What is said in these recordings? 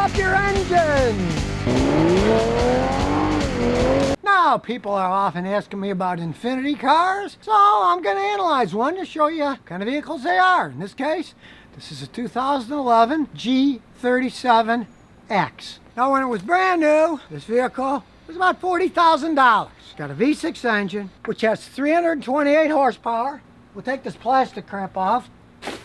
up your engine! Now, people are often asking me about Infiniti cars, so I'm going to analyze one to show you what kind of vehicles they are. In this case, this is a 2011 G37X. Now, when it was brand new, this vehicle was about $40,000. It's got a V6 engine, which has 328 horsepower. We'll take this plastic crap off.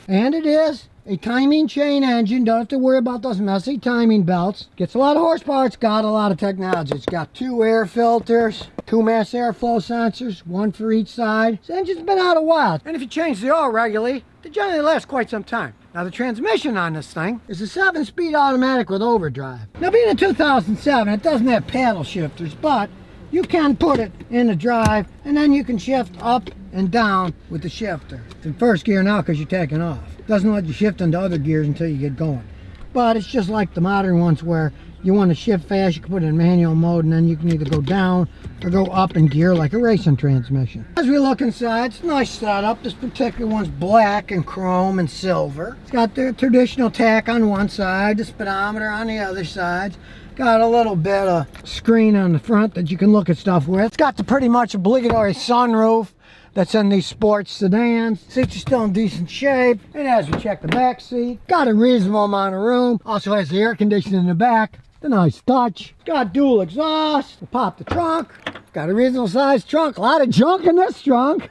And it is a timing chain engine. Don't have to worry about those messy timing belts. Gets a lot of horsepower. It's got a lot of technology. It's got 2 air filters, 2 mass airflow sensors, 1 for each side. This engine's been out a while. And if you change the oil regularly, they generally last quite some time. Now, the transmission on this thing is a 7-speed automatic with overdrive. Now, being a 2007, it doesn't have paddle shifters, but you can put it in the drive, and then you can shift up and down with the shifter. It's in first gear now because you're taking off. It doesn't let you shift into other gears until you get going. But it's just like the modern ones where you want to shift fast, you can put it in manual mode, and then you can either go down or go up in gear like a racing transmission. As we look inside, it's a nice setup. This particular one's black and chrome and silver. It's got the traditional tack on one side, the speedometer on the other side. Got a little bit of screen on the front that you can look at stuff with. It's got the pretty much obligatory sunroof that's in these sports sedans. Seats are still in decent shape. And as we check the back seat, got a reasonable amount of room. Also has the air conditioning in the back. The nice touch. It's got dual exhaust. We'll pop the trunk. Got a reasonable sized trunk. A lot of junk in this trunk.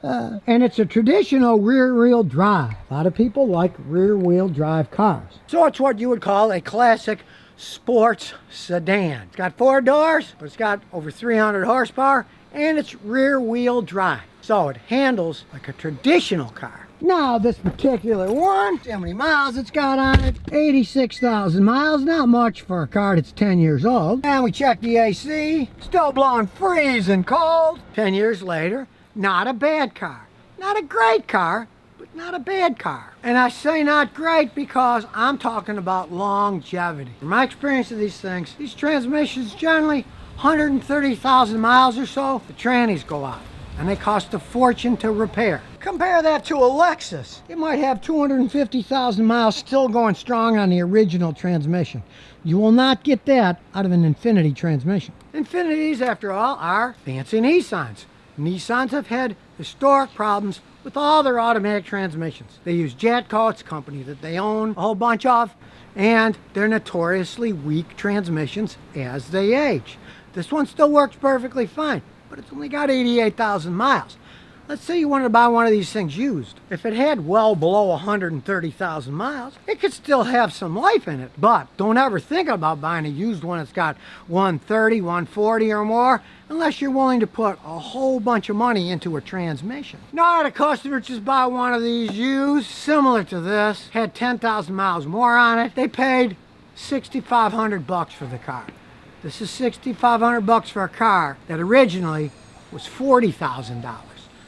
And it's a traditional rear-wheel drive. A lot of people like rear-wheel drive cars. So it's what you would call a classic sports sedan. It's got 4 doors, but it's got over 300 horsepower, and it's rear-wheel drive. So it handles like a traditional car. Now, this particular one, see how many miles it's got on it? 86,000 miles. Not much for a car that's 10 years old. And we check the AC. Still blowing freezing cold. 10 years later, not a bad car. Not a great car, but not a bad car. And I say not great because I'm talking about longevity. From my experience of these things, these transmissions generally 130,000 miles or so, the trannies go out. And they cost a fortune to repair. Compare that to a Lexus. It might have 250,000 miles still going strong on the original transmission. You will not get that out of an Infiniti transmission. Infinitis, after all, are fancy Nissans. Nissans have had historic problems with all their automatic transmissions. They use Jatco, it's a company that they own a whole bunch of, and they're notoriously weak transmissions as they age. This one still works perfectly fine, but it's only got 88,000 miles. Let's say you wanted to buy one of these things used. If it had well below 130,000 miles, it could still have some life in it. But don't ever think about buying a used one that's got 130, 140 or more, unless you're willing to put a whole bunch of money into a transmission. Now, I had a customer just buy one of these used, similar to this, had 10,000 miles more on it. They paid $6,500 for the car. This is $6,500 for a car that originally was $40,000.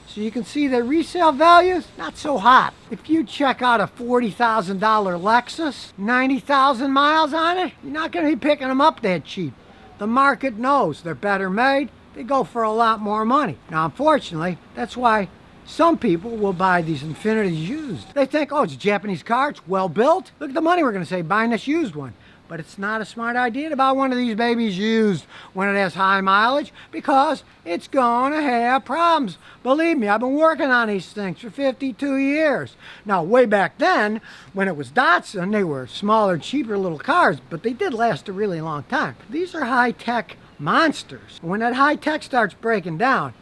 So you can see the resale value's not so hot. If you check out a $40,000 Lexus, 90,000 miles on it, you're not going to be picking them up that cheap. The market knows they're better made. They go for a lot more money. Now, unfortunately, that's why some people will buy these Infinitis used. They think, oh, it's a Japanese car, it's well built. Look at the money we're going to save buying this used one. But it's not a smart idea to buy one of these babies used when it has high mileage because it's going to have problems. Believe me, I've been working on these things for 52 years. Now, way back then, when it was Datsun, they were smaller, cheaper little cars, but they did last a really long time. These are high-tech monsters. When that high-tech starts breaking down,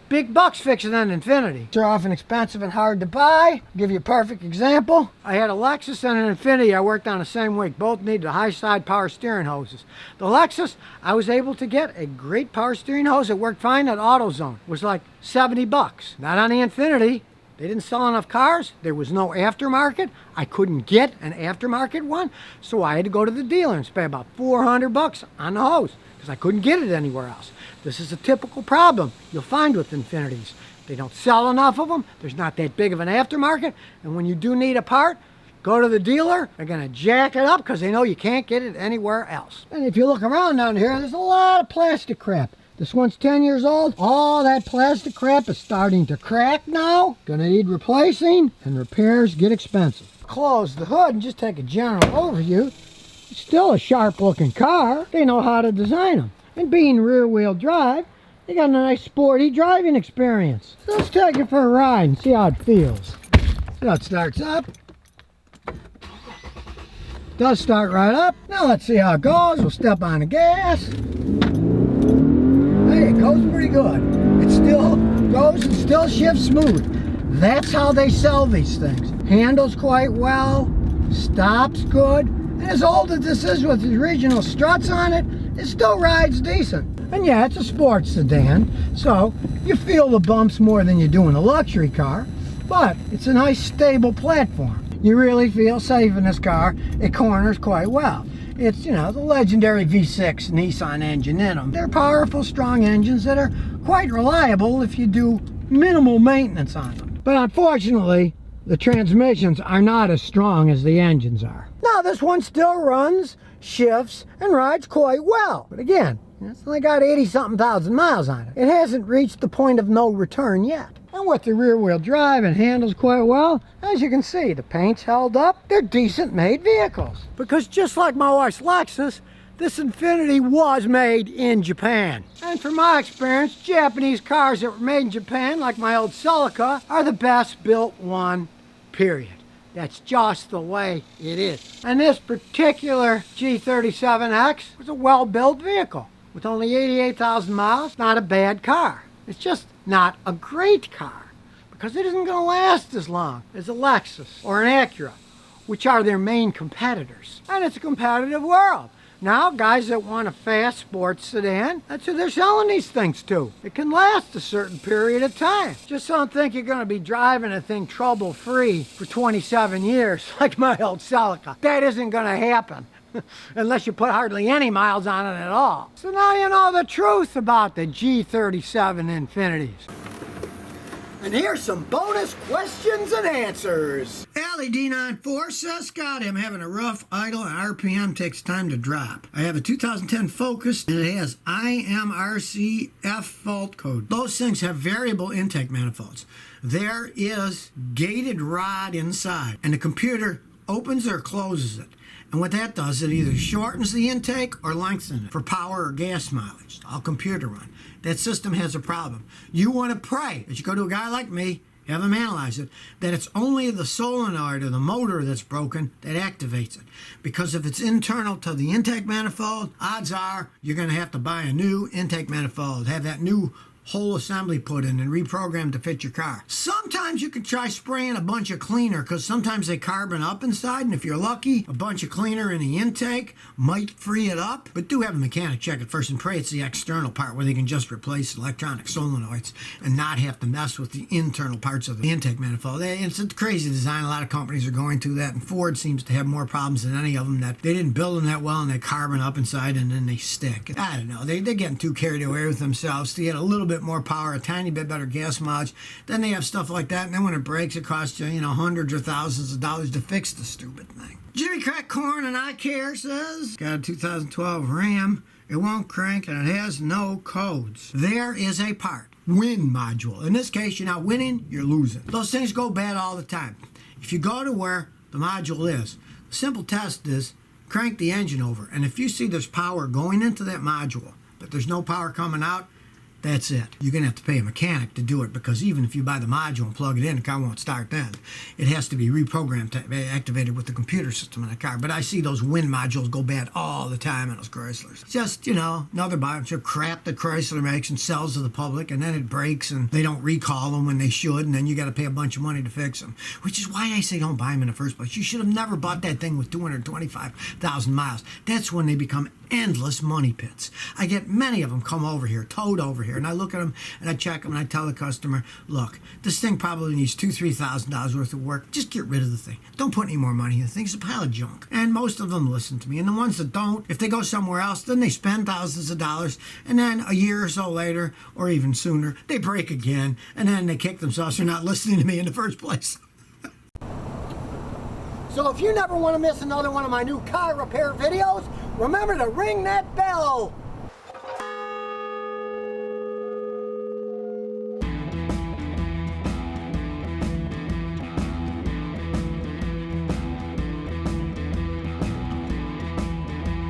big bucks fixing an Infiniti. They're often expensive and hard to buy. I'll give you a perfect example. I had a Lexus and an Infiniti I worked on the same week. Both needed high side power steering hoses. The Lexus, I was able to get a great power steering hose that worked fine at AutoZone. It was like 70 bucks. Not on the Infiniti. They didn't sell enough cars. There was no aftermarket. I couldn't get an aftermarket one. So I had to go to the dealer and spend about 400 bucks on the hose because I couldn't get it anywhere else. This is a typical problem you'll find with Infinitis. They don't sell enough of them. There's not that big of an aftermarket. And when you do need a part, go to the dealer. They're going to jack it up because they know you can't get it anywhere else. And if you look around down here, there's a lot of plastic crap. This one's 10 years old. All that plastic crap is starting to crack now. Gonna need replacing, and repairs get expensive. Close the hood and just take a general overview. It's still a sharp looking car. They know how to design them. And being rear wheel drive, they got a nice sporty driving experience. So let's take it for a ride and see how it feels. See how it starts up. Does start right up. Now let's see how it goes. We'll step on the gas. Hey, it goes pretty good. It still goes and still shifts smooth. That's how they sell these things. Handles quite well, stops good, and as old as this is with the original struts on it, it still rides decent. And yeah, it's a sports sedan, so you feel the bumps more than you do in a luxury car, but it's a nice stable platform. You really feel safe in this car. It corners quite well. It's, you know, the legendary V6 Nissan engine in them. They're powerful, strong engines that are quite reliable if you do minimal maintenance on them. But unfortunately, the transmissions are not as strong as the engines are. Now, this one still runs, shifts, and rides quite well. But again, it's only got 80-something thousand miles on it. It hasn't reached the point of no return yet. And with the rear-wheel drive, it handles quite well. As you can see, the paint's held up. They're decent-made vehicles. Because just like my wife's Lexus, this Infiniti was made in Japan. And from my experience, Japanese cars that were made in Japan, like my old Celica, are the best built one, period. That's just the way it is. And this particular G37X was a well-built vehicle. With only 88,000 miles, not a bad car. It's just not a great car because it isn't going to last as long as a Lexus or an Acura, which are their main competitors. And it's a competitive world. Now, guys that want a fast sports sedan, that's who they're selling these things to. It can last a certain period of time. Just don't think you're going to be driving a thing trouble-free for 27 years like my old Celica. That isn't going to happen. Unless you put hardly any miles on it at all. So now you know the truth about the G37 Infinitis. And here's some bonus questions and answers. Allie D94 says, Scotty, I'm having a rough idle and RPM takes time to drop. I have a 2010 Focus and it has IMRCF fault code. Those things have variable intake manifolds. There is gated rod inside and the computer opens or closes it. And what that does, it either shortens the intake or lengthens it for power or gas mileage. It's all computer run. That system has a problem. You want to pray that you go to a guy like me, have him analyze it, that it's only the solenoid or the motor that's broken that activates it. Because if it's internal to the intake manifold, odds are you're going to have to buy a new intake manifold, have that new whole assembly put in and reprogrammed to fit your car. Sometimes you can try spraying a bunch of cleaner because sometimes they carbon up inside, and if you're lucky, a bunch of cleaner in the intake might free it up. But do have a mechanic check it first and pray it's the external part where they can just replace electronic solenoids and not have to mess with the internal parts of the intake manifold. It's a crazy design. A lot of companies are going through that, and Ford seems to have more problems than any of them, that they didn't build them that well and they carbon up inside and then they stick. I don't know. They're getting too carried away with themselves to get a little bit more power, a tiny bit better gas mileage. Then they have stuff like that, and then when it breaks, it costs you, hundreds or thousands of dollars to fix the stupid thing. Jimmy Crack Corn and I Care says, got a 2012 Ram. It won't crank and it has no codes. There is a part, win module. In this case, you're not winning, you're losing. Those things go bad all the time. If you go to where the module is, the simple test is crank the engine over, and if you see there's power going into that module, but there's no power coming out, that's it. You're going to have to pay a mechanic to do it, because even if you buy the module and plug it in, the car won't start then. It has to be reprogrammed to be activated with the computer system in the car. But I see those wind modules go bad all the time in those Chryslers. Just, another bunch of crap that Chrysler makes and sells to the public, and then it breaks and they don't recall them when they should, and then you got to pay a bunch of money to fix them. Which is why I say don't buy them in the first place. You should have never bought that thing with 225,000 miles. That's when they become endless money pits. I get many of them come over here, towed over here, and I look at them and I check them and I tell the customer, look, this thing probably needs $2,000-3,000 worth of work. Just get rid of the thing. Don't put any more money in the thing. It's a pile of junk. And most of them listen to me. And the ones that don't, if they go somewhere else, then they spend thousands of dollars, and then a year or so later, or even sooner, they break again, and then they kick themselves for not listening to me in the first place. So if you never want to miss another one of my new car repair videos, remember to ring that bell.